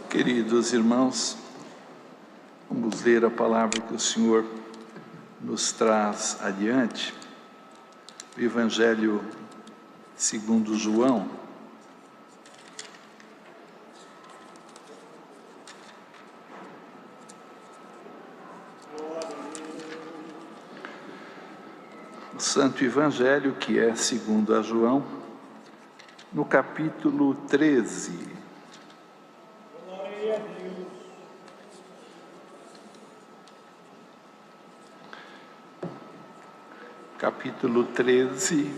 Queridos irmãos, vamos ler a palavra que o Senhor nos traz adiante, o Evangelho segundo João. O Santo Evangelho, que é segundo a João, no capítulo 13. Capítulo 13,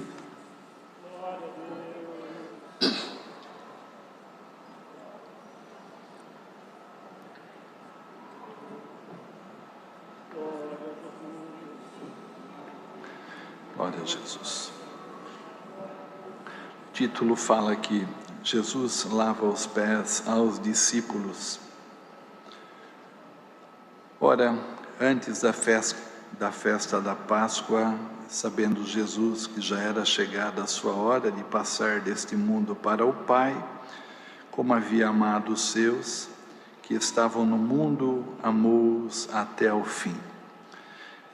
glória a Jesus. O título fala que Jesus lava os pés aos discípulos. Ora, antes da festa da Páscoa, sabendo Jesus que já era chegada a sua hora de passar deste mundo para o Pai, como havia amado os seus, que estavam no mundo, amou-os até ao fim.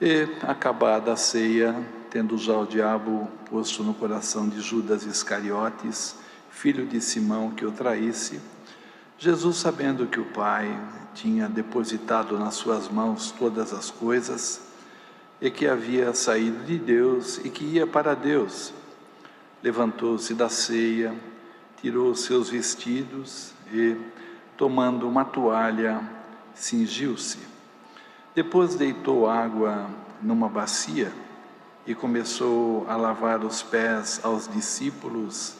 E, acabada a ceia, tendo já o diabo posto no coração de Judas Iscariotes, filho de Simão, que o traísse, Jesus, sabendo que o Pai tinha depositado nas suas mãos todas as coisas, e que havia saído de Deus e que ia para Deus, levantou-se da ceia, tirou os seus vestidos e, tomando uma toalha, cingiu-se. Depois deitou água numa bacia e começou a lavar os pés aos discípulos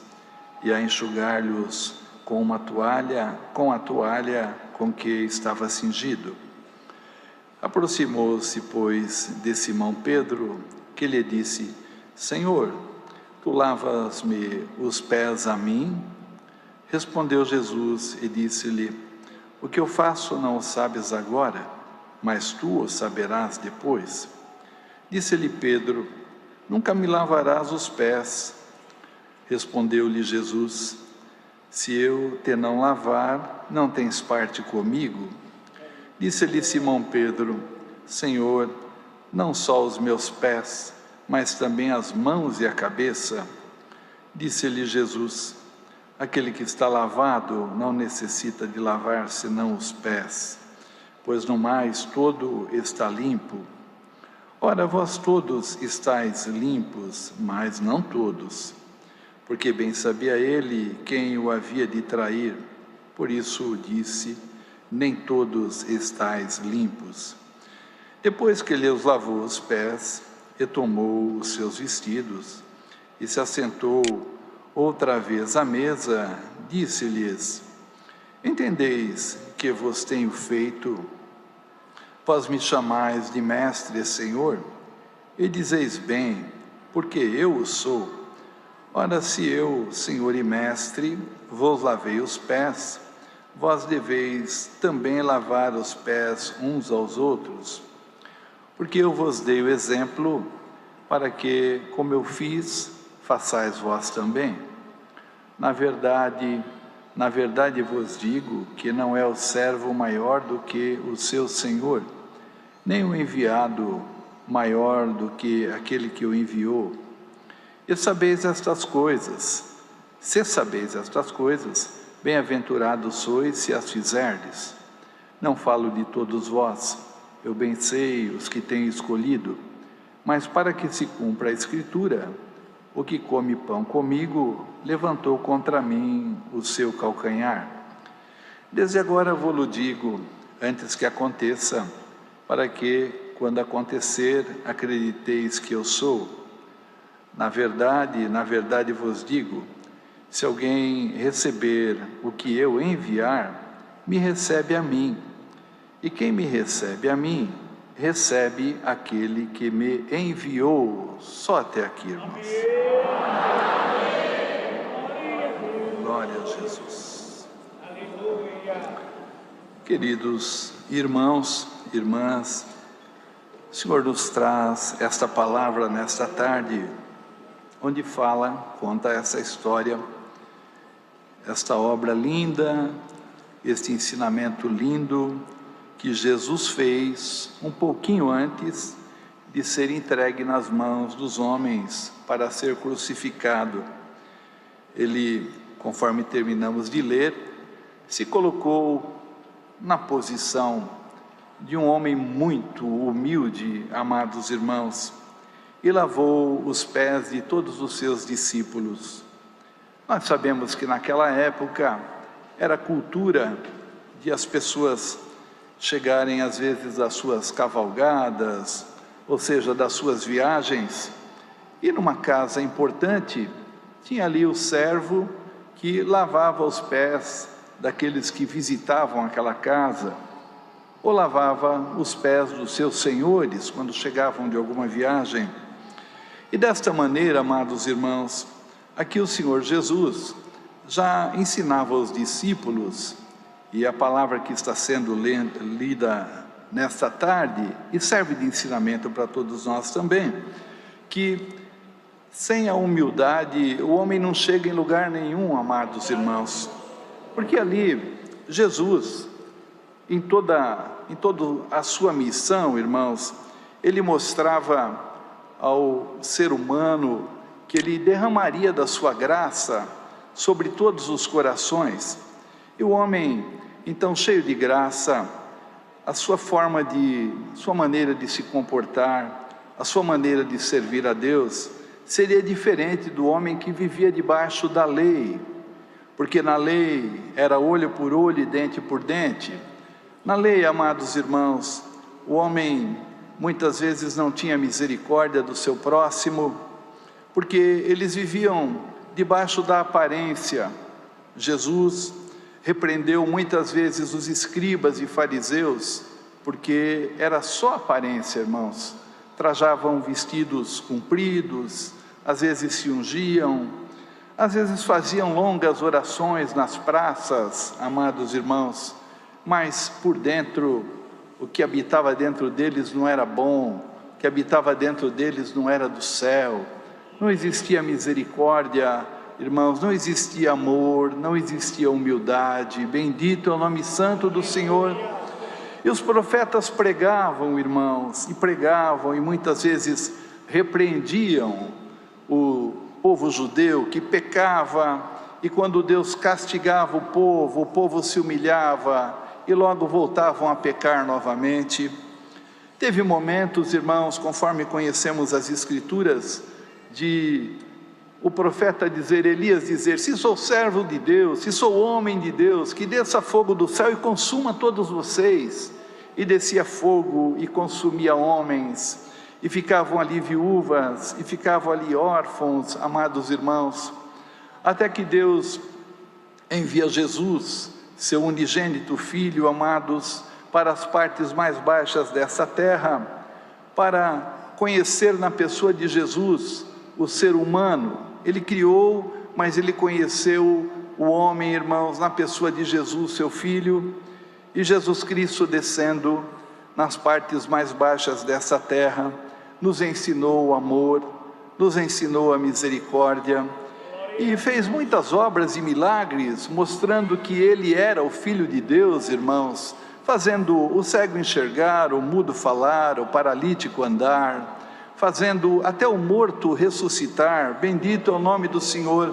e a enxugar-lhes com a toalha com que estava cingido. Aproximou-se, pois, de Simão Pedro, que lhe disse: Senhor, tu lavas-me os pés a mim? Respondeu Jesus e disse-lhe: O que eu faço não o sabes agora, mas tu o saberás depois. Disse-lhe Pedro: Nunca me lavarás os pés. Respondeu-lhe Jesus: Se eu te não lavar, não tens parte comigo. Disse-lhe Simão Pedro: Senhor, não só os meus pés, mas também as mãos e a cabeça. Disse-lhe Jesus: Aquele que está lavado não necessita de lavar senão os pés, pois no mais todo está limpo. Ora, vós todos estáis limpos, mas não todos, porque bem sabia ele quem o havia de trair, por isso disse: nem todos estáis limpos. Depois que lhe os lavou os pés, e tomou os seus vestidos, e se assentou outra vez à mesa, disse-lhes: Entendeis que vos tenho feito? Vós me chamais de mestre e senhor, e dizeis bem, porque eu o sou. Ora, se eu, senhor e mestre, vos lavei os pés, vós deveis também lavar os pés uns aos outros, porque eu vos dei o exemplo, para que, como eu fiz, façais vós também. Na verdade vos digo que não é o servo maior do que o seu senhor, nem o enviado maior do que aquele que o enviou. E sabeis estas coisas. Se sabeis estas coisas, bem-aventurados sois se as fizerdes. Não falo de todos vós, eu bem sei os que tenho escolhido, mas para que se cumpra a Escritura, o que come pão comigo, levantou contra mim o seu calcanhar. Desde agora vou-lo digo, antes que aconteça, para que, quando acontecer, acrediteis que eu sou. Na verdade vos digo, se alguém receber o que eu enviar, me recebe a mim. E quem me recebe a mim, recebe aquele que me enviou. Só até aqui, irmãos. Glória a Jesus. Queridos irmãos, irmãs, o Senhor nos traz esta palavra nesta tarde, onde conta essa história esta obra linda, este ensinamento lindo que Jesus fez um pouquinho antes de ser entregue nas mãos dos homens para ser crucificado. Ele, conforme terminamos de ler, se colocou na posição de um homem muito humilde, amados irmãos, e lavou os pés de todos os seus discípulos. Nós sabemos que naquela época era cultura de as pessoas chegarem às vezes às suas cavalgadas, ou seja, das suas viagens, e numa casa importante tinha ali o servo que lavava os pés daqueles que visitavam aquela casa, ou lavava os pés dos seus senhores quando chegavam de alguma viagem. E desta maneira, amados irmãos, aqui o Senhor Jesus já ensinava aos discípulos, e a palavra que está sendo lida nesta tarde, e serve de ensinamento para todos nós também, que sem a humildade o homem não chega em lugar nenhum, amados irmãos, porque ali Jesus, em toda a sua missão, irmãos, ele mostrava ao ser humano que ele derramaria da sua graça sobre todos os corações. E o homem, então, cheio de graça, a sua maneira de se comportar, a sua maneira de servir a Deus, seria diferente do homem que vivia debaixo da lei, porque na lei era olho por olho e dente por dente. Na lei, amados irmãos, o homem muitas vezes não tinha misericórdia do seu próximo, porque eles viviam debaixo da aparência. Jesus repreendeu muitas vezes os escribas e fariseus, porque era só aparência, irmãos. Trajavam vestidos compridos, às vezes se ungiam, às vezes faziam longas orações nas praças, amados irmãos, mas por dentro, o que habitava dentro deles não era bom, o que habitava dentro deles não era do céu. Não existia misericórdia, irmãos, não existia amor, não existia humildade. Bendito é o nome santo do Senhor. E os profetas pregavam, irmãos, e muitas vezes repreendiam o povo judeu que pecava, e quando Deus castigava o povo se humilhava e logo voltavam a pecar novamente. Teve momentos, irmãos, conforme conhecemos as Escrituras, de o profeta Elias dizer: se sou servo de Deus, se sou homem de Deus, que desça fogo do céu e consuma todos vocês. E descia fogo e consumia homens, e ficavam ali viúvas, e ficavam ali órfãos, amados irmãos, até que Deus envia Jesus, seu unigênito Filho, amados, para as partes mais baixas dessa terra, para conhecer na pessoa de Jesus o ser humano. Ele criou, mas ele conheceu o homem, irmãos, na pessoa de Jesus, seu Filho. E Jesus Cristo, descendo nas partes mais baixas dessa terra, nos ensinou o amor, nos ensinou a misericórdia, e fez muitas obras e milagres, mostrando que Ele era o Filho de Deus, irmãos, fazendo o cego enxergar, o mudo falar, o paralítico andar, fazendo até o morto ressuscitar. Bendito é o nome do Senhor.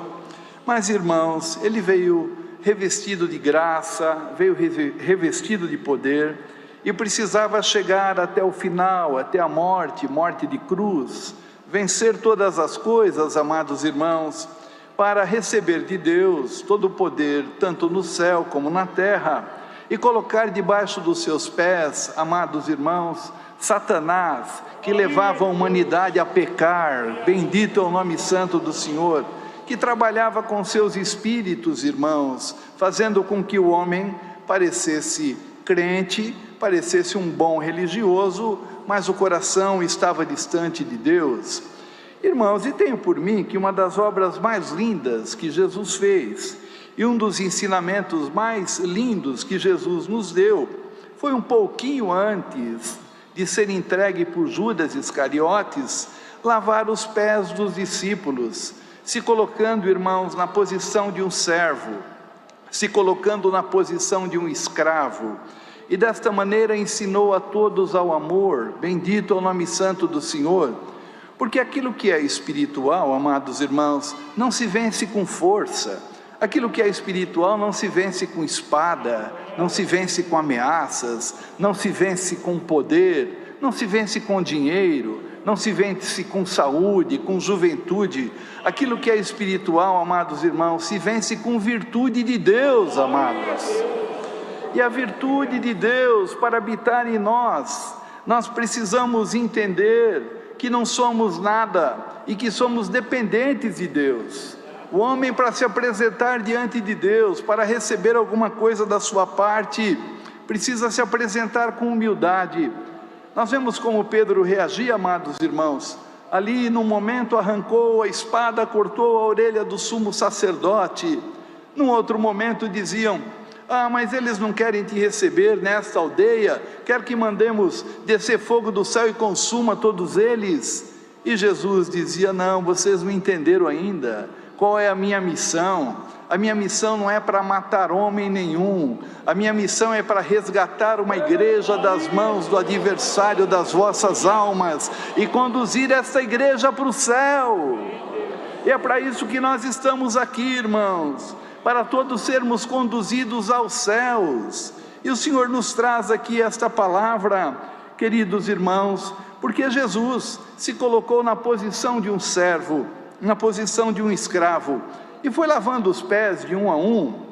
Mas, irmãos, Ele veio revestido de graça, veio revestido de poder, e precisava chegar até o final, até a morte de cruz, vencer todas as coisas, amados irmãos, para receber de Deus todo o poder, tanto no céu como na terra, e colocar debaixo dos seus pés, amados irmãos, Satanás, que levava a humanidade a pecar. Bendito é o nome santo do Senhor, que trabalhava com seus espíritos, irmãos, fazendo com que o homem parecesse crente, parecesse um bom religioso, mas o coração estava distante de Deus. Irmãos, e tenho por mim que uma das obras mais lindas que Jesus fez, e um dos ensinamentos mais lindos que Jesus nos deu, foi um pouquinho antes de ser entregue por Judas Iscariotes, lavar os pés dos discípulos, se colocando, irmãos, na posição de um servo. se colocando na posição de um escravo, e desta maneira ensinou a todos ao amor. Bendito é o nome santo do Senhor, porque aquilo que é espiritual, amados irmãos, não se vence com força. Aquilo que é espiritual não se vence com espada, não se vence com ameaças, não se vence com poder, não se vence com dinheiro, não se vence com saúde, com juventude. Aquilo que é espiritual, amados irmãos, se vence com virtude de Deus, amados. E a virtude de Deus para habitar em nós, nós precisamos entender que não somos nada e que somos dependentes de Deus. O homem, para se apresentar diante de Deus, para receber alguma coisa da sua parte, precisa se apresentar com humildade. Nós vemos como Pedro reagia, amados irmãos. Ali, num momento, arrancou a espada, cortou a orelha do sumo sacerdote. Num outro momento diziam: mas eles não querem te receber nesta aldeia, quer que mandemos descer fogo do céu e consuma todos eles. E Jesus dizia: não, vocês não entenderam ainda. Qual é a minha missão? A minha missão não é para matar homem nenhum. A minha missão é para resgatar uma igreja das mãos do adversário das vossas almas e conduzir esta igreja para o céu. E é para isso que nós estamos aqui, irmãos, para todos sermos conduzidos aos céus. E o Senhor nos traz aqui esta palavra, queridos irmãos, porque Jesus se colocou na posição de um servo, na posição de um escravo, e foi lavando os pés de um a um.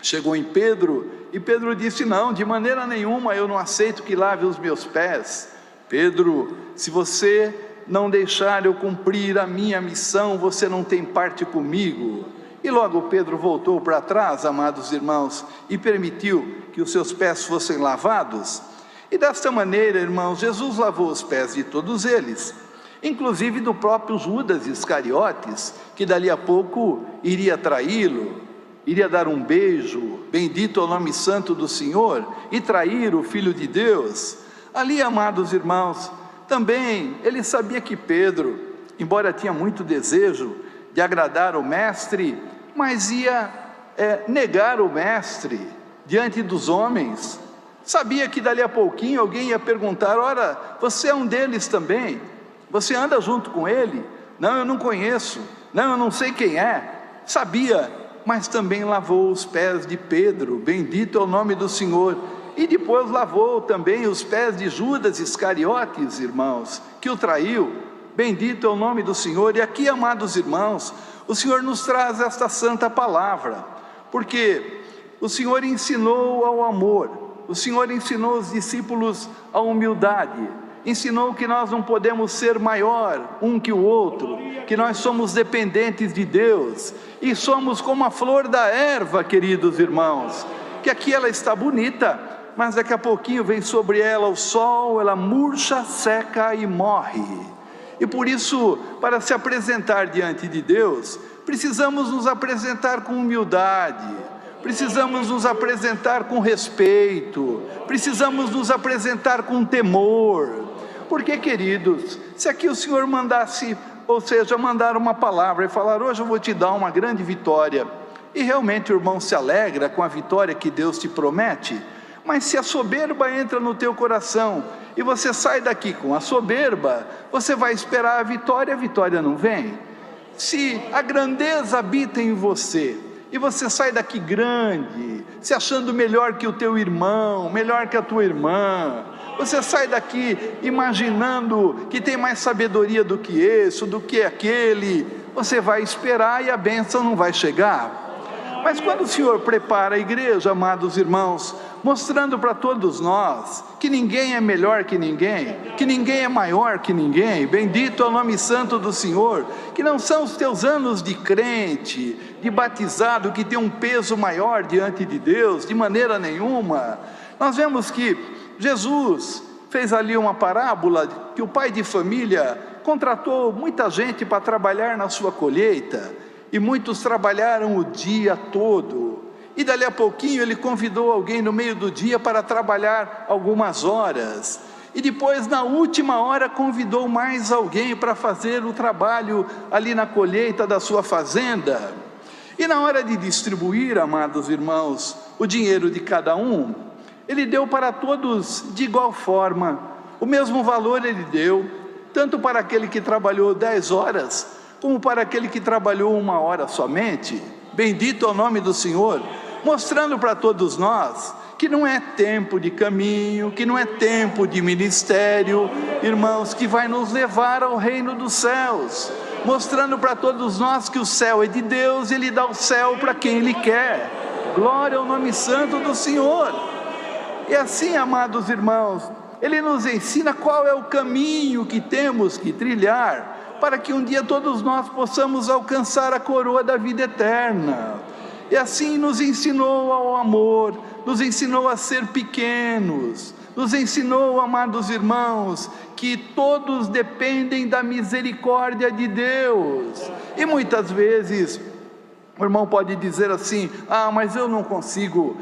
Chegou em Pedro, e Pedro disse: não, de maneira nenhuma eu não aceito que lave os meus pés. Pedro, se você não deixar eu cumprir a minha missão, você não tem parte comigo. E logo Pedro voltou para trás, amados irmãos, e permitiu que os seus pés fossem lavados. E desta maneira, irmãos, Jesus lavou os pés de todos eles, inclusive do próprio Judas Iscariotes, que dali a pouco iria traí-lo, iria dar um beijo, bendito é o nome santo do Senhor, e trair o Filho de Deus. Ali, amados irmãos, também ele sabia que Pedro, embora tinha muito desejo de agradar o Mestre, mas ia negar o Mestre diante dos homens. Sabia que dali a pouquinho alguém ia perguntar: ora, você é um deles também? Você anda junto com ele? Não, eu não conheço. Não, eu não sei quem é. Sabia, mas também lavou os pés de Pedro, bendito é o nome do Senhor. E depois lavou também os pés de Judas Iscariotes, irmãos, que o traiu, bendito é o nome do Senhor. E aqui, amados irmãos, o Senhor nos traz esta santa palavra, porque o Senhor ensinou ao amor, o Senhor ensinou os discípulos à humildade, ensinou que nós não podemos ser maior um que o outro, que nós somos dependentes de Deus, e somos como a flor da erva, queridos irmãos, que aqui ela está bonita, mas daqui a pouquinho vem sobre ela o sol, ela murcha, seca e morre. E por isso, para se apresentar diante de Deus, precisamos nos apresentar com humildade, precisamos nos apresentar com respeito, precisamos nos apresentar com temor. Porque, queridos, se aqui o Senhor mandasse, ou seja, mandar uma palavra e falar: hoje eu vou te dar uma grande vitória, e realmente o irmão se alegra com a vitória que Deus te promete, mas se a soberba entra no teu coração, e você sai daqui com a soberba, você vai esperar a vitória não vem. Se a grandeza habita em você, e você sai daqui grande, se achando melhor que o teu irmão, melhor que a tua irmã, você sai daqui imaginando que tem mais sabedoria do que esse, do que aquele, você vai esperar e a bênção não vai chegar. Mas quando o Senhor prepara a igreja, amados irmãos, mostrando para todos nós que ninguém é melhor que ninguém é maior que ninguém, bendito é o nome santo do Senhor, que não são os teus anos de crente, de batizado, que tem um peso maior diante de Deus, de maneira nenhuma. Nós vemos que Jesus fez ali uma parábola, que o pai de família contratou muita gente para trabalhar na sua colheita, e muitos trabalharam o dia todo, e dali a pouquinho ele convidou alguém no meio do dia para trabalhar algumas horas, e depois na última hora convidou mais alguém para fazer o trabalho ali na colheita da sua fazenda. E na hora de distribuir, amados irmãos, o dinheiro de cada um, ele deu para todos de igual forma, o mesmo valor ele deu, tanto para aquele que trabalhou 10 horas, como para aquele que trabalhou 1 hora somente. Bendito é o nome do Senhor, mostrando para todos nós que não é tempo de caminho, que não é tempo de ministério, irmãos, que vai nos levar ao reino dos céus, mostrando para todos nós que o céu é de Deus, Ele dá o céu para quem Ele quer. Glória ao nome santo do Senhor. E assim, amados irmãos, Ele nos ensina qual é o caminho que temos que trilhar, para que um dia todos nós possamos alcançar a coroa da vida eterna. E assim nos ensinou ao amor, nos ensinou a ser pequenos, nos ensinou, amados irmãos, que todos dependem da misericórdia de Deus. E muitas vezes o irmão pode dizer assim: mas eu não consigo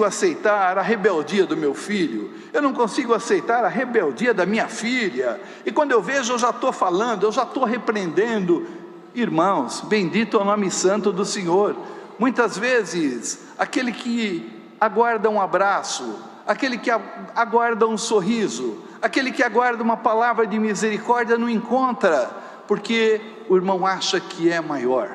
aceitar a rebeldia do meu filho, eu não consigo aceitar a rebeldia da minha filha, e quando eu vejo eu já estou falando, eu já estou repreendendo. Irmãos, bendito é o nome santo do Senhor. Muitas vezes aquele que aguarda um abraço, aquele que aguarda um sorriso, aquele que aguarda uma palavra de misericórdia não encontra, porque o irmão acha que é maior,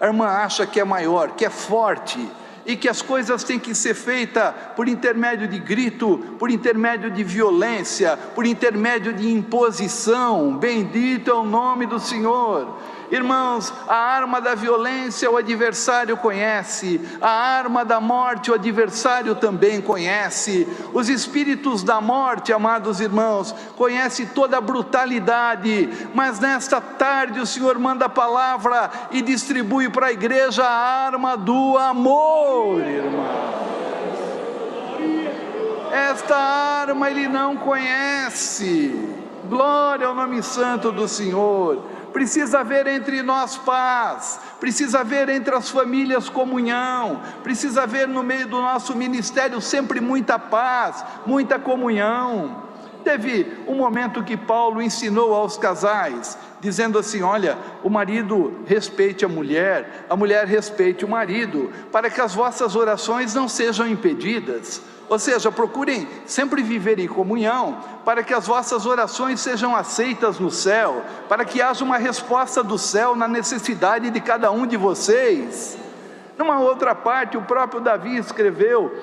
a irmã acha que é maior, que é forte, e que as coisas têm que ser feitas por intermédio de grito, por intermédio de violência, por intermédio de imposição. Bendito é o nome do Senhor. Irmãos, a arma da violência o adversário conhece, a arma da morte o adversário também conhece, os espíritos da morte, amados irmãos, conhecem toda a brutalidade, mas nesta tarde o Senhor manda a palavra e distribui para a igreja a arma do amor, irmãos. Esta arma ele não conhece. Glória ao nome santo do Senhor. Precisa haver entre nós paz, precisa haver entre as famílias comunhão, precisa haver no meio do nosso ministério sempre muita paz, muita comunhão. Teve um momento que Paulo ensinou aos casais, dizendo assim: olha, o marido respeite a mulher respeite o marido, para que as vossas orações não sejam impedidas. Ou seja, procurem sempre viver em comunhão, para que as vossas orações sejam aceitas no céu, para que haja uma resposta do céu na necessidade de cada um de vocês. Numa outra parte, o próprio Davi escreveu: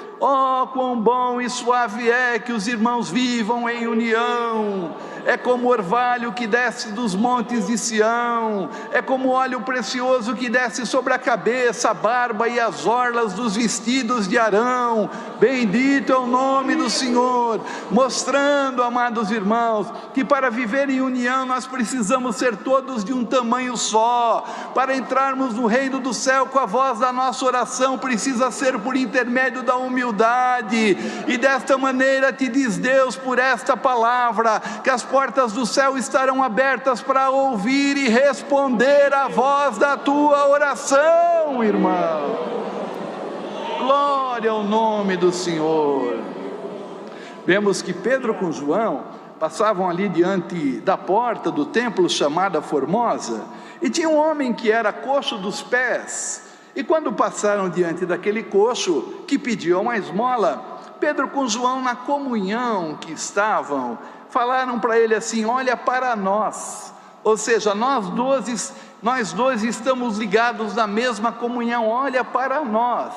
quão bom e suave é que os irmãos vivam em união, é como orvalho que desce dos montes de Sião, é como óleo precioso que desce sobre a cabeça, a barba e as orlas dos vestidos de Arão. Bendito é o nome do Senhor, mostrando, amados irmãos, que para viver em união nós precisamos ser todos de um tamanho só. Para entrarmos no reino do céu com a voz da nossa oração, precisa ser por intermédio da humildade, e desta maneira te diz Deus por esta palavra, que as portas do céu estarão abertas para ouvir e responder a voz da tua oração, irmão. Glória ao nome do Senhor. Vemos que Pedro com João passavam ali diante da porta do templo chamada Formosa, e tinha um homem que era coxo dos pés, e quando passaram diante daquele coxo que pediu uma esmola, Pedro com João, na comunhão que estavam, falaram para ele assim: olha para nós. Ou seja, nós dois estamos ligados na mesma comunhão, olha para nós.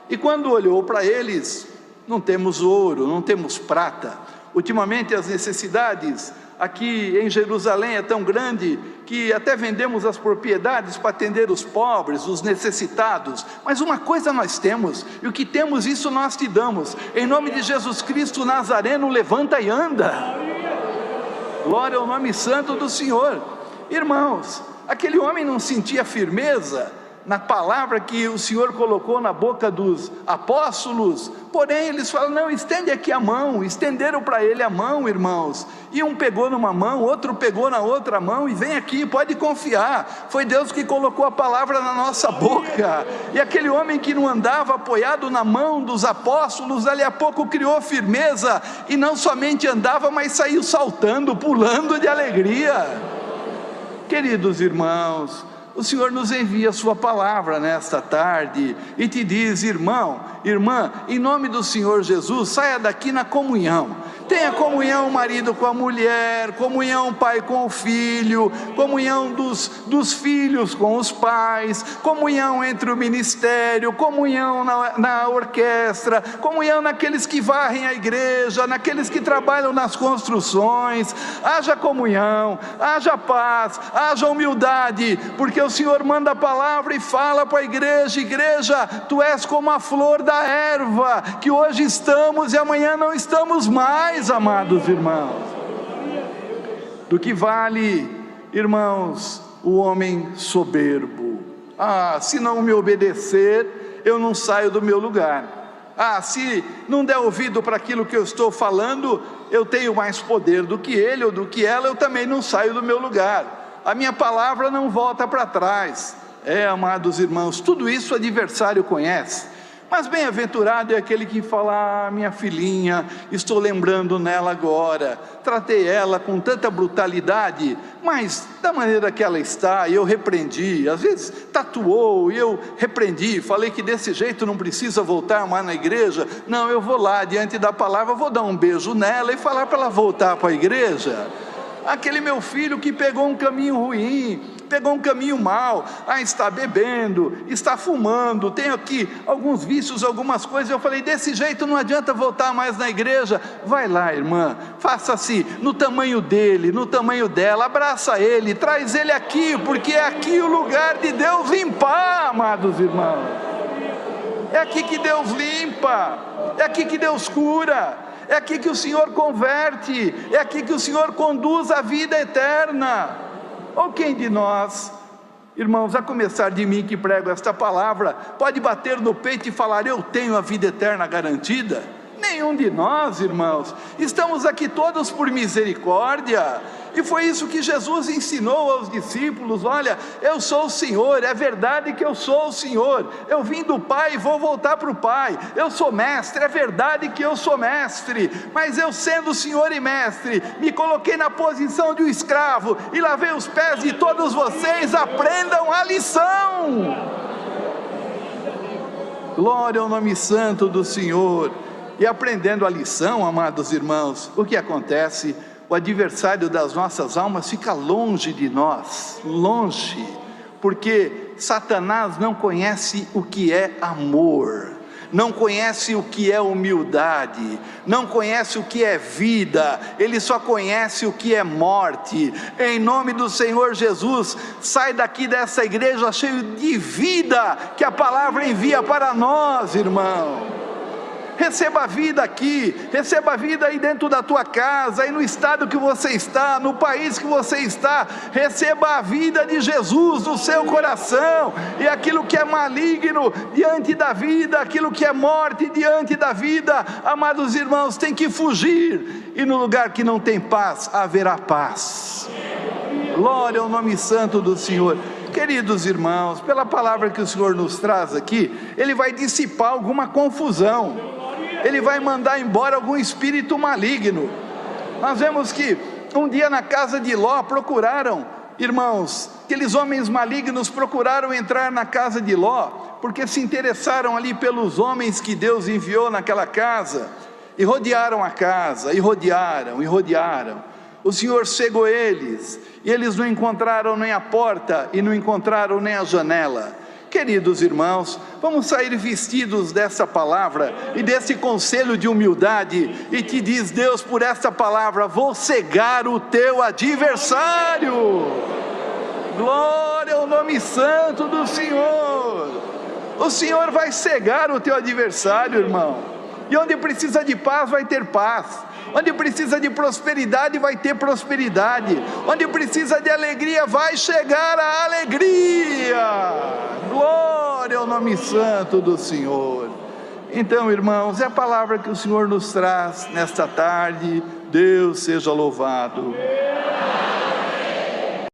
E quando olhou para eles: não temos ouro, não temos prata. Ultimamente as necessidades aqui em Jerusalém é tão grande que até vendemos as propriedades para atender os pobres, os necessitados. Mas uma coisa nós temos, e o que temos isso nós te damos. Em nome de Jesus Cristo Nazareno, levanta e anda. Glória ao nome santo do Senhor. Irmãos, aquele homem não sentia firmeza na palavra que o Senhor colocou na boca dos apóstolos, porém eles falam: não, estende aqui a mão. Estenderam para ele a mão, irmãos, e um pegou numa mão, outro pegou na outra mão, e vem aqui, pode confiar, foi Deus que colocou a palavra na nossa boca. E aquele homem que não andava apoiado na mão dos apóstolos, dali a pouco criou firmeza, e não somente andava, mas saiu saltando, pulando de alegria. Queridos irmãos, o Senhor nos envia a sua palavra nesta tarde e te diz: irmão, irmã, em nome do Senhor Jesus, saia daqui na comunhão. Tenha comunhão marido com a mulher, comunhão pai com o filho, comunhão dos filhos com os pais, comunhão entre o ministério, comunhão na orquestra, comunhão naqueles que varrem a igreja, naqueles que trabalham nas construções. Haja comunhão, haja paz, haja humildade, porque o Senhor manda a palavra e fala para a igreja: igreja, tu és como a flor da erva, que hoje estamos e amanhã não estamos mais. Amados irmãos, do que vale, irmãos, o homem soberbo? Se não me obedecer, eu não saio do meu lugar. Se não der ouvido para aquilo que eu estou falando, eu tenho mais poder do que ele ou do que ela, eu também não saio do meu lugar. A minha palavra não volta para trás. Amados irmãos, tudo isso o adversário conhece. Mas bem-aventurado é aquele que fala: minha filhinha, estou lembrando nela agora, tratei ela com tanta brutalidade, mas da maneira que ela está, eu repreendi. Às vezes tatuou e eu repreendi, falei que desse jeito não precisa voltar mais na igreja. Não, eu vou lá diante da palavra, vou dar um beijo nela e falar para ela voltar para a igreja. Aquele meu filho que pegou um caminho ruim, pegou um caminho mau, está bebendo, está fumando, tem aqui alguns vícios, algumas coisas. Eu falei: desse jeito não adianta voltar mais na igreja. Vai lá, irmã, faça assim, no tamanho dele, no tamanho dela, abraça ele, traz ele aqui, porque é aqui o lugar de Deus limpar, amados irmãos. É aqui que Deus limpa, é aqui que Deus cura, é aqui que o Senhor converte, é aqui que o Senhor conduz a vida eterna. Ou quem de nós, irmãos, a começar de mim que prego esta palavra, pode bater no peito e falar: eu tenho a vida eterna garantida? Nenhum de nós, irmãos. Estamos aqui todos por misericórdia, e foi isso que Jesus ensinou aos discípulos: olha, eu sou o Senhor, é verdade que eu sou o Senhor, eu vim do Pai e vou voltar para o Pai, eu sou mestre, é verdade que eu sou mestre, mas eu, sendo Senhor e mestre, me coloquei na posição de um escravo e lavei os pés de todos vocês. Aprendam a lição. Glória ao nome santo do Senhor. E aprendendo a lição, amados irmãos, o que acontece? O adversário das nossas almas fica longe de nós, longe, porque Satanás não conhece o que é amor, não conhece o que é humildade, não conhece o que é vida, ele só conhece o que é morte. Em nome do Senhor Jesus, sai daqui dessa igreja cheio de vida que a palavra envia para nós, irmão. Receba a vida aqui, receba a vida aí dentro da tua casa, aí no estado que você está, no país que você está. Receba a vida de Jesus no seu coração, e aquilo que é maligno diante da vida, aquilo que é morte diante da vida, amados irmãos, tem que fugir, e no lugar que não tem paz, haverá paz. Glória ao nome santo do Senhor. Queridos irmãos, pela palavra que o Senhor nos traz aqui, Ele vai dissipar alguma confusão, Ele vai mandar embora algum espírito maligno. Nós vemos que um dia na casa de Ló procuraram, irmãos, aqueles homens malignos procuraram entrar na casa de Ló, porque se interessaram ali pelos homens que Deus enviou naquela casa, e rodearam a casa, e rodearam, e rodearam. O Senhor cegou eles, e eles não encontraram nem a porta, e não encontraram nem a janela. Queridos irmãos, vamos sair vestidos dessa palavra e desse conselho de humildade, e te diz Deus por essa palavra: vou cegar o teu adversário. Glória ao nome santo do Senhor. O Senhor vai cegar o teu adversário, irmão, e onde precisa de paz vai ter paz, onde precisa de prosperidade vai ter prosperidade, onde precisa de alegria vai chegar a alegria. Glória ao nome santo do Senhor. Então, irmãos, é a palavra que o Senhor nos traz nesta tarde. Deus seja louvado.